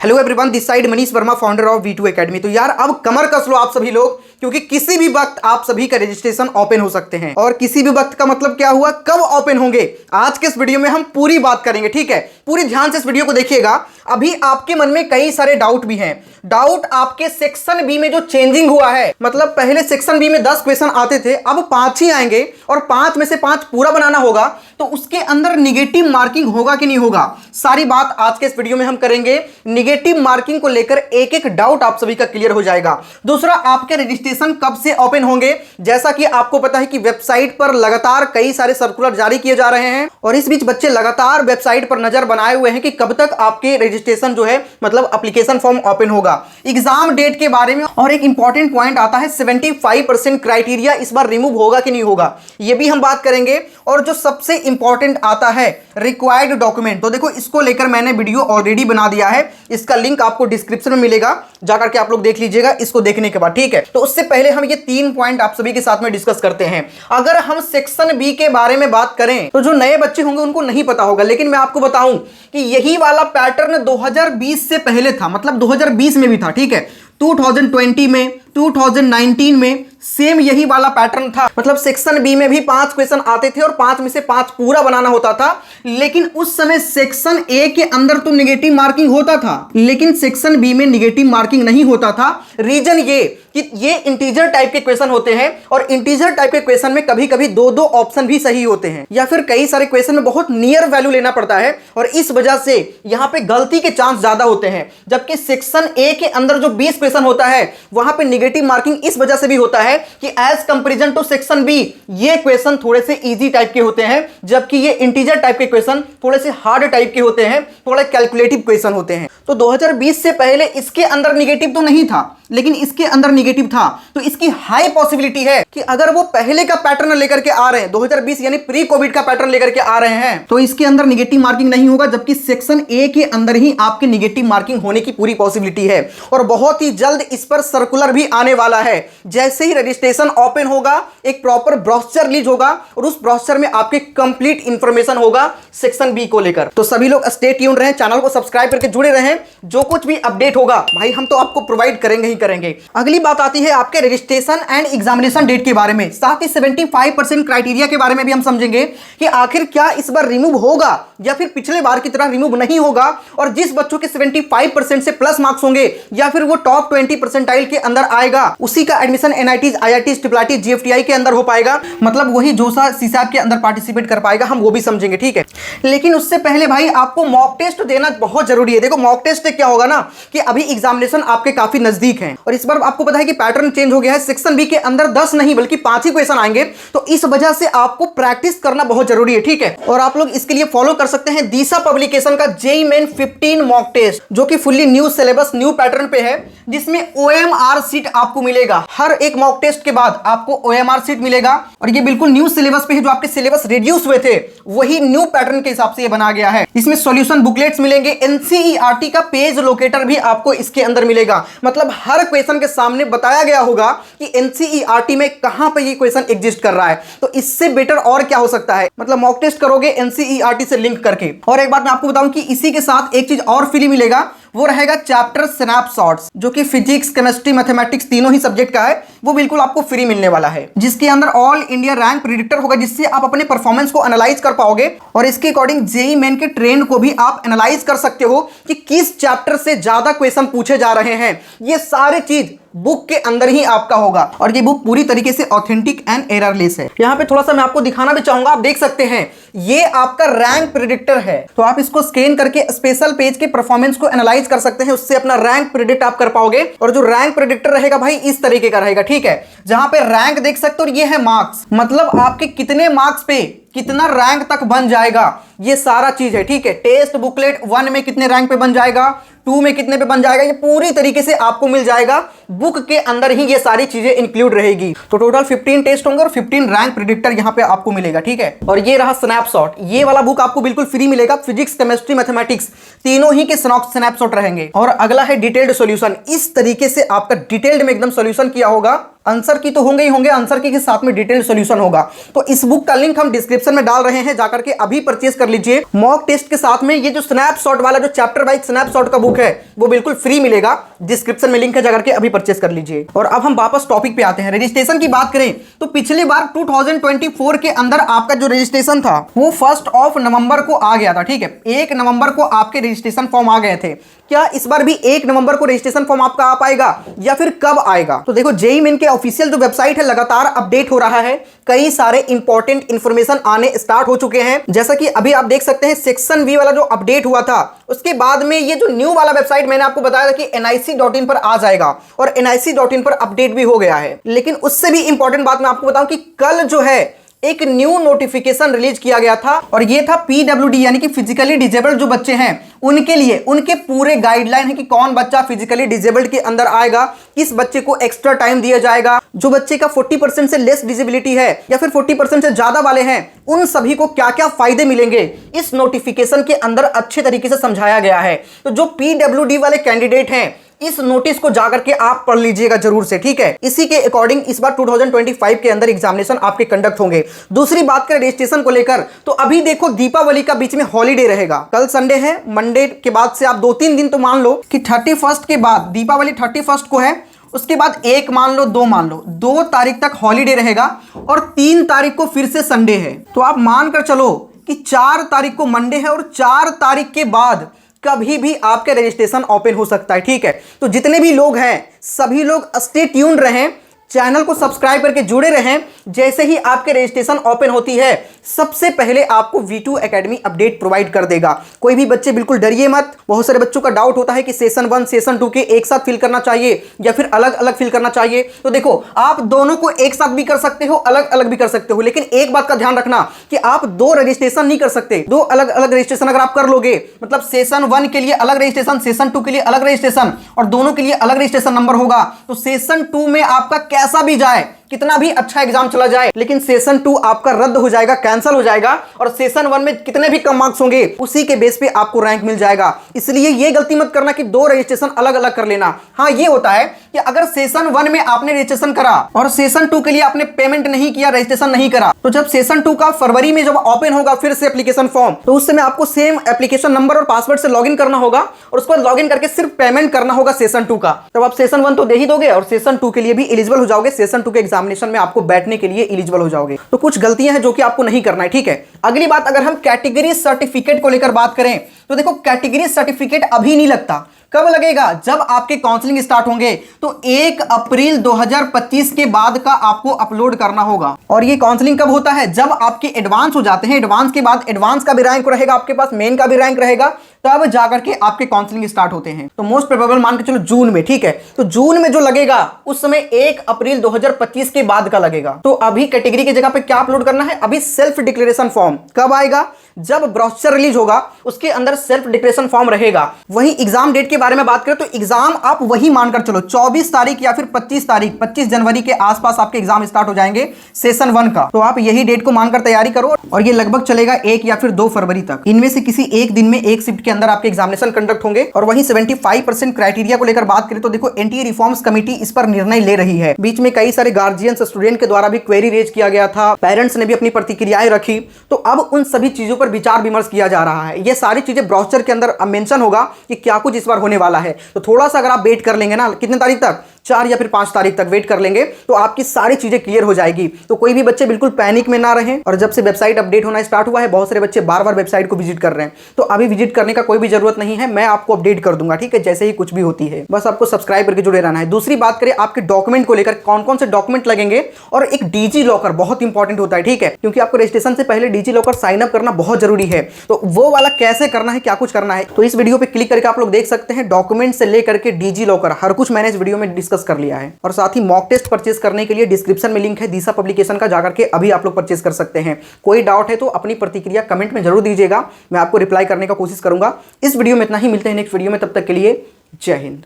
Hello everyone, this side Manish Verma, founder of V2 academy. तो यार अब कमर कस लो आप सभी लोग, क्योंकि किसी भी वक्त आप सभी का रजिस्ट्रेशन ओपन हो सकते हैं। और किसी भी वक्त का मतलब क्या हुआ, कब ओपन होंगे, आज के इस वीडियो में हम पूरी बात करेंगे। ठीक है, पूरी ध्यान से इस वीडियो को देखिएगा। अभी आपके मन में कई सारे डाउट भी हैं। डाउट आपके सेक्शन बी में जो चेंजिंग हुआ है, मतलब पहले सेक्शन बी में 10 क्वेश्चन आते थे, अब 5 ही आएंगे और 5 में से 5 पूरा बनाना होगा। तो उसके अंदर निगेटिव मार्किंग होगा कि नहीं होगा, सारी बात आज के इस वीडियो में हम करेंगे। निगेटिव मार्किंग को लेकर एक एक डाउट आप सभी का क्लियर हो जाएगा। दूसरा, आपके रजिस्ट्रेशन कब से ओपन होंगे। जैसा कि आपको पता है कि वेबसाइट पर लगातार कई सारे सर्कुलर जारी किए जा रहे हैं और इस बीच बच्चे लगातार वेबसाइट पर नजर बनाए हुए हैं कि कब तक आपके रजिस्ट्रेशन जो है, मतलब एप्लीकेशन फॉर्म ओपन होगा। एग्जाम डेट के बारे में और एक इंपॉर्टेंट पॉइंट आता है 75% क्राइटेरिया इस बार रिमूव होगा कि नहीं होगा, यह भी हम बात करेंगे। और जो सबसे इंपॉर्टेंट आता है रिक्वायर्ड डॉक्यूमेंट, तो देखो इसको लेकर मैंने वीडियो ऑलरेडी बना दिया है, इसका लिंक आपको डिस्क्रिप्शन में मिलेगा, जाकर के आप लोग देख लीजिएगा इसको देखने के बाद। ठीक है, तो उससे पहले हम ये 3 पॉइंट आप सभी के साथ में डिस्कस करते हैं। अगर हम सेक्शन बी के बारे में बात करें तो जो नए बच्चे होंगे उनको नहीं पता होगा, लेकिन मैं आपको बताऊं कि यही वाला पैटर्न 2020 से पहले था, मतलब 2020 में भी था। ठीक है, 2020 में, 2019 में सेम यही वाला पैटर्न था। मतलब सेक्शन बी में भी 5 क्वेश्चन आते थे और 5 में से 5 पूरा बनाना होता था। लेकिन उस समय सेक्शन ए के अंदर तो निगेटिव मार्किंग होता था, लेकिन सेक्शन बी में निगेटिव मार्किंग नहीं होता था। रीजन ये कि ये इंटीजर टाइप के क्वेश्चन होते हैं और इंटीजर टाइप के क्वेश्चन में कभी कभी 2-2 ऑप्शन भी सही होते हैं, या फिर कई सारे क्वेश्चन में बहुत नियर वैल्यू लेना पड़ता है और इस वजह से यहां पे गलती के चांस ज्यादा होते हैं। जबकि सेक्शन ए के अंदर जो 20 क्वेश्चन होता है वहां पे निगेटिव मार्किंग इस वजह से भी होता है कि as comparison to section B ये क्वेश्चन थोड़े से इजी टाइप के होते हैं, जबकि ये इंटीजर टाइप के क्वेश्चन थोड़े से हार्ड टाइप के होते हैं, थोड़े कैलकुलेटिव क्वेश्चन होते हैं। तो 2020 से पहले इसके अंदर निगेटिव तो नहीं था, लेकिन इसके अंदर निगेटिव था। तो इसकी हाई पॉसिबिलिटी है कि अगर वो पहले का पैटर्न लेकर के आ रहे हैं, 2020 यानी प्री कोविड का पैटर्न लेकर के आ रहे हैं, तो इसके अंदर निगेटिव मार्किंग नहीं होगा। जबकि सेक्शन ए के अंदर ही आपके निगेटिव मार्किंग होने की पूरी पॉसिबिलिटी है और बहुत ही जल्द इस पर सर्कुलर भी आने वाला है। जैसे ही रजिस्ट्रेशन ओपन होगा, एक प्रॉपर ब्रोशर रिलीज होगा और उस ब्रोशर में आपके कंप्लीट इंफॉर्मेशन होगा सेक्शन बी को लेकर। तो सभी लोग स्टे ट्यून्ड रहें, चैनल को सब्सक्राइब करके जुड़े रहें। जो कुछ भी अपडेट होगा भाई हम तो आपको प्रोवाइड करेंगे ही करेंगे। अगली बात आती है आपके रजिस्ट्रेशन एंड एग्जामिनेशन डेट के बारे में, साथ ही 75% क्राइटेरिया के बारे में भी हम समझेंगे कि आखिर क्या इस बार रिमूव होगा या फिर पिछले बार की तरह रिमूव नहीं होगा। और जिस बच्चों के 75% से प्लस मार्क्स होंगे या फिर वो टॉप 20 परसेंटाइल के अंदर आएगा, उसी का admission NITs, IITs, IIIT, GFTI के अंदर हो पाएगा, मतलब वही जोसा सीसैट के अंदर पार्टिसिपेट कर पाएगा। हम वो भी समझेंगे। ठीक है, लेकिन उससे पहले भाई आपको मॉक टेस्ट देना बहुत जरूरी है। देखो मॉक टेस्ट से क्या होगा ना कि अभी एग्जामिनेशन आपके काफी नजदीक है और इस बार आपको पता है कि पैटर्न चेंज हो गया है। सेक्शन बी के अंदर 10 नहीं बल्कि 5 ही क्वेश्चन आएंगे, तो इस वजह से आपको प्रैक्टिस करना बहुत जरूरी है। ठीक है, और आप लोग इसके लिए फॉलो कर सकते हैं दिशा पब्लिकेशन का JEE मेन 15 मॉक टेस्ट, जो कि fully new syllabus, new pattern पे है, जिसमें OMR सीट आपको मिलेगा। हर एक मॉक टेस्ट के बाद आपको OMR सीट मिलेगा और ये बिल्कुल न्यू सिलेबस पे है। जो आपके सिलेबस रिड्यूस हुए थे वही न्यू पैटर्न के हिसाब से ये बना गया है। इसमें सॉल्यूशन बुकलेट्स मिलेंगे, NCERT का पेज लोकेटर भी आपको इसके अंदर मिलेगा। मतलब हर क्वेश्चन के सामने बताया गया होगा कि NCERT में कहां पे ये क्वेश्चन एग्जिस्ट कर रहा है। तो इससे बेटर और क्या हो सकता है, मतलब मॉक टेस्ट करोगे NCERT से लिंक करके। और एक बात मैं आपको बताऊं कि इसी के साथ एक चीज और फ्री मिलेगा, वो रहेगा चैप्टर स्नैपशॉट्स, जो कि फिजिक्स, केमिस्ट्री, मैथमेटिक्स तीनों ही सब्जेक्ट का है। वो बिल्कुल आपको फ्री मिलने वाला है, जिसके अंदर ऑल इंडिया रैंक प्रेडिक्टर होगा, जिससे आप अपने परफॉर्मेंस को एनालाइज कर पाओगे और इसके अकॉर्डिंग JEE मेन के ट्रेंड को भी आप एनालाइज कर सकते हो कि किस चैप्टर से ज्यादा क्वेश्चन पूछे जा रहे हैं। ये सारी चीज बुक के अंदर ही आपका होगा और ये बुक पूरी तरीके से ऑथेंटिक एंड एररलेस है। यहां पे थोड़ा सा मैं आपको दिखाना भी चाहूंगा, आप देख सकते हैं ये आपका रैंक प्रेडिक्टर है। तो आप इसको स्कैन करके स्पेशल पेज के परफॉर्मेंस को एनालाइज कर सकते हैं, उससे अपना रैंक प्रेडिक्ट आप कर पाओगे। और जो रैंक प्रेडिक्टर रहेगा भाई इस तरीके का रहेगा। ठीक है, जहां पे रैंक देख सकते हो, ये है मार्क्स, मतलब आपके कितने मार्क्स पे कितना रैंक तक बन जाएगा, ये सारा चीज है। ठीक है, टेस्ट बुकलेट 1 में कितने रैंक पे बन जाएगा, 2 में कितने पे बन जाएगा, ये पूरी तरीके से आपको मिल जाएगा बुक के अंदर ही ये सारी चीजें इंक्लूड रहेगी। तो टोटल 15 टेस्ट होंगे और 15 रैंक प्रेडिक्टर यहां पे आपको मिलेगा, ठीक है। और ये रहा स्नैपशॉट, ये वाला बुक आपको बिल्कुल फ्री मिलेगा। फिजिक्स, केमिस्ट्री, मैथमेटिक्स तीनों ही के स्नैपशॉट रहेंगे। और अगला है डिटेल्ड सॉल्यूशन। इस तरीके से आपका डिटेल्ड में एकदम सॉल्यूशन किया होगा। आंसर की तो होंगे ही होंगे, आंसर की के साथ में डिटेल्ड सॉल्यूशन होगा। तो इस बुक का लिंक हम डिस्क्रिप्शन में डाल रहे हैं, जाकर के अभी परचेज कर लीजिए। मॉक टेस्ट के साथ में ये जो स्नैपशॉट वाला जो चैप्टर वाइज स्नैपशॉट का बुक है वो बिल्कुल फ्री मिलेगा। डिस्क्रिप्शन में लिंक है, जाकर के अभी परचेज कर लीजिए। और अब हम वापस टॉपिक पे आते हैं। रजिस्ट्रेशन की बात करें तो पिछली बार 2024 के अंदर आपका जो रजिस्ट्रेशन था वो 1 नवंबर को आ गया था, ठीक है। 1 नवंबर को आपके रजिस्ट्रेशन फॉर्म आ गए थे। क्या इस बार भी 1 नवंबर को रजिस्ट्रेशन फॉर्म आपका आ पाएगा या फिर कब आएगा? तो देखो, जेईई मेन के ऑफिशियल जो वेबसाइट है लगातार अपडेट हो रहा है। कई सारे इंपॉर्टेंट इंफॉर्मेशन आने स्टार्ट हो चुके हैं। जैसा कि अभी आप देख सकते हैं सेक्शन वी वाला जो अपडेट हुआ था, उसके बाद में ये जो न्यू वाला वेबसाइट मैंने आपको बताया था कि nic.in पर आ जाएगा और nic.in पर अपडेट भी हो गया है। लेकिन उससे भी इंपॉर्टेंट बात मैं आपको बताऊं कि कल जो है एक न्यू नोटिफिकेशन रिलीज किया गया था और ये था पीडब्ल्यूडी यानी कि फिजिकली डिजेबल्ड जो बच्चे हैं उनके लिए। उनके पूरे गाइडलाइन है कि कौन बच्चा फिजिकली डिजेबल्ड के अंदर आएगा, किस बच्चे को एक्स्ट्रा टाइम दिया जाएगा, जो बच्चे का 40% से लेस डिजेबिलिटी है या फिर 40% से ज्यादा वाले हैं, उन सभी को क्या क्या फायदे मिलेंगे इस नोटिफिकेशन के अंदर अच्छे तरीके से समझाया गया है। तो जो पीडब्ल्यूडी वाले कैंडिडेट हैं इस नोटिस को जाकर के आप पढ़ लीजिएगा जरूर से, ठीक है। इसी के अकॉर्डिंग इस बार 2025 के अंदर एग्जामिनेशन आपके कंडक्ट होंगे। दूसरी बात करें रजिस्ट्रेशन को लेकर तो अभी देखो दीपावली का बीच में हॉलीडे रहेगा। कल संडे है, मंडे के बाद से आप 2-3 दिन तो मान लो कि 31 के बाद, दीपावली 31 को है, उसके बाद 1 मान लो, 2 मान लो, 2 तारीख तक हॉलीडे रहेगा और 3 तारीख को फिर से संडे है। तो आप मानकर चलो कि 4 तारीख को मंडे है और 4 तारीख के बाद कभी भी आपके रजिस्ट्रेशन ओपन हो सकता है, ठीक है। तो जितने भी लोग हैं सभी लोग स्टे ट्यून्ड रहें, चैनल को सब्सक्राइब करके जुड़े रहें। जैसे ही आपके रजिस्ट्रेशन ओपन होती है सबसे पहले आपको V2 एकेडमी अपडेट प्रोवाइड कर देगा। कोई भी बच्चे बिल्कुल डरिए मत। बहुत सारे बच्चों का डाउट होता है कि सेशन 1 सेशन 2 के एक साथ फिल करना चाहिए या फिर अलग अलग फिल करना चाहिए। तो देखो, आप दोनों को एक साथ भी कर सकते हो, अलग अलग भी कर सकते हो, लेकिन एक बात का ध्यान रखना कि आप 2 रजिस्ट्रेशन नहीं कर सकते। 2 अलग अलग रजिस्ट्रेशन अगर आप कर लोगे, मतलब सेशन 1 के लिए अलग रजिस्ट्रेशन, सेशन 2 के लिए अलग रजिस्ट्रेशन और दोनों के लिए अलग रजिस्ट्रेशन नंबर होगा, तो सेशन 2 में आपका कैसा भी जाए, कितना भी अच्छा एग्जाम चला जाए, लेकिन सेशन 2 आपका रद्द हो जाएगा, कैंसिल हो जाएगा और सेशन 1 में कितने भी कम मार्क्स होंगे उसी के बेस पे आपको रैंक मिल जाएगा। इसलिए ये गलती मत करना कि 2 रजिस्ट्रेशन अलग अलग कर लेना। हाँ, ये होता है कि अगर सेशन 1 में आपने रजिस्ट्रेशन करा और सेशन 2 के लिए आपने पेमेंट नहीं किया, रजिस्ट्रेशन नहीं करा, तो जब सेशन 2 का फरवरी में जब ओपन होगा फिर से एप्लीकेशन फॉर्म, तो उस समय आपको सेम एप्लीकेशन नंबर और पासवर्ड से लॉगिन करना होगा और उसको लॉगिन करके सिर्फ पेमेंट करना होगा सेशन 2 का। तब आप सेशन 1 तो दे ही दोगे और सेशन 2 के लिए भी एलिजिबल हो जाओगे। सेशन 2 के एग्जामिनेशन में आपको बैठने के लिए एलिजिबल हो जाओगे। तो कुछ गलतियां हैं जो कि आपको नहीं करना है, ठीक है। अगली बात, अगर हम कैटेगरी सर्टिफिकेट को लेकर बात करें तो देखो, कैटेगरी सर्टिफिकेट अभी नहीं लगता। कब लगेगा? जब आपके काउंसलिंग स्टार्ट होंगे। तो 1 अप्रैल 2025 के बाद का आपको अपलोड करना होगा। और ये काउंसलिंग कब होता है? जब आपके एडवांस हो जाते हैं। एडवांस के बाद एडवांस का भी रैंक रहेगा आपके पास, मेन का भी रैंक रहेगा, तब जाकर के आपके काउंसलिंग स्टार्ट होते हैं। तो मोस्ट प्रोबेबल मान के चलो जून में, ठीक है। तो जून में जो लगेगा उस समय 1 अप्रैल 2025 के बाद का लगेगा। तो अभी कैटेगरी की जगह पे क्या अपलोड करना है? अभी सेल्फ डिक्लेरेशन फॉर्म। कब आएगा? जब ब्रोशर रिलीज होगा उसके अंदर सेल्फ डिक्लेरेशन फॉर्म रहेगा। वही एग्जाम डेट के बारे में बात करें तो एग्जाम आप वही मानकर चलो 24 तारीख या फिर 25 तारीख, 25 जनवरी के आसपास आपके एग्जाम स्टार्ट हो जाएंगे सेशन 1 का। तो आप यही डेट को मानकर तैयारी करो और ये लगभग चलेगा 1 या फिर 2 फरवरी तक। इनमें से किसी एक दिन में एक शिफ्ट के अंदर आपके एग्जामिनेशन कंडक्ट होंगे। और वहीं 75% क्राइटेरिया को लेकर बात करें तो देखो, एनटीए रिफॉर्म्स कमेटी इस पर निर्णय ले रही है। बीच में कई सारे गार्जियंस, स्टूडेंट के द्वारा भी क्वेरी रेज किया गया था, पेरेंट्स ने भी अपनी प्रतिक्रियाएं रखी। तो अब उन सभी चीजों पर विचार विमर्श किया जा रहा है। ये सारी चीजें ब्राउचर के अंदर मेंशन होगा कि क्या कुछ इस बार होने वाला है। तो थोड़ा सा अगर आप वेट कर लेंगे ना, कितने तारीख तक, 4 या फिर 5 तारीख तक वेट कर लेंगे तो आपकी सारी चीजें क्लियर हो जाएगी। तो कोई भी बच्चे बिल्कुल पैनिक में ना रहें। और जब से वेबसाइट अपडेट होना स्टार्ट हुआ है, बहुत सारे बच्चे बार बार वेबसाइट को विजिट कर रहे हैं। तो अभी विजिट करने का कोई भी जरूरत नहीं है, मैं आपको अपडेट कर दूंगा, ठीक है, जैसे ही कुछ भी होती है। बस आपको सब्सक्राइब करके जुड़े रहना है। दूसरी बात करें आपके डॉक्यूमेंट को लेकर, कौन कौन से डॉक्यूमेंट लगेंगे। और एक डिजी लॉकर बहुत इंपॉर्टेंट होता है, ठीक है, क्योंकि आपको रजिस्ट्रेशन से पहले डिजी लॉकर साइन अप करना बहुत जरूरी है। तो वो वाला कैसे करना है, क्या कुछ करना है, तो इस वीडियो पे क्लिक करके आप लोग देख सकते हैं। डॉक्यूमेंट से लेकर के डिजी लॉकर हर कुछ मैंने इस वीडियो में डिस्कस कर लिया है। और साथ ही मॉक टेस्ट परचेस करने के लिए डिस्क्रिप्शन में लिंक है दिशा पब्लिकेशन का, जाकर के अभी आप लोग परचेस कर सकते हैं। कोई डाउट है तो अपनी प्रतिक्रिया कमेंट में जरूर दीजिएगा, मैं आपको रिप्लाई करने का कोशिश करूंगा। इस वीडियो में इतना ही, मिलते हैं नेक्स्ट वीडियो में, तब तक के लिए जय हिंद।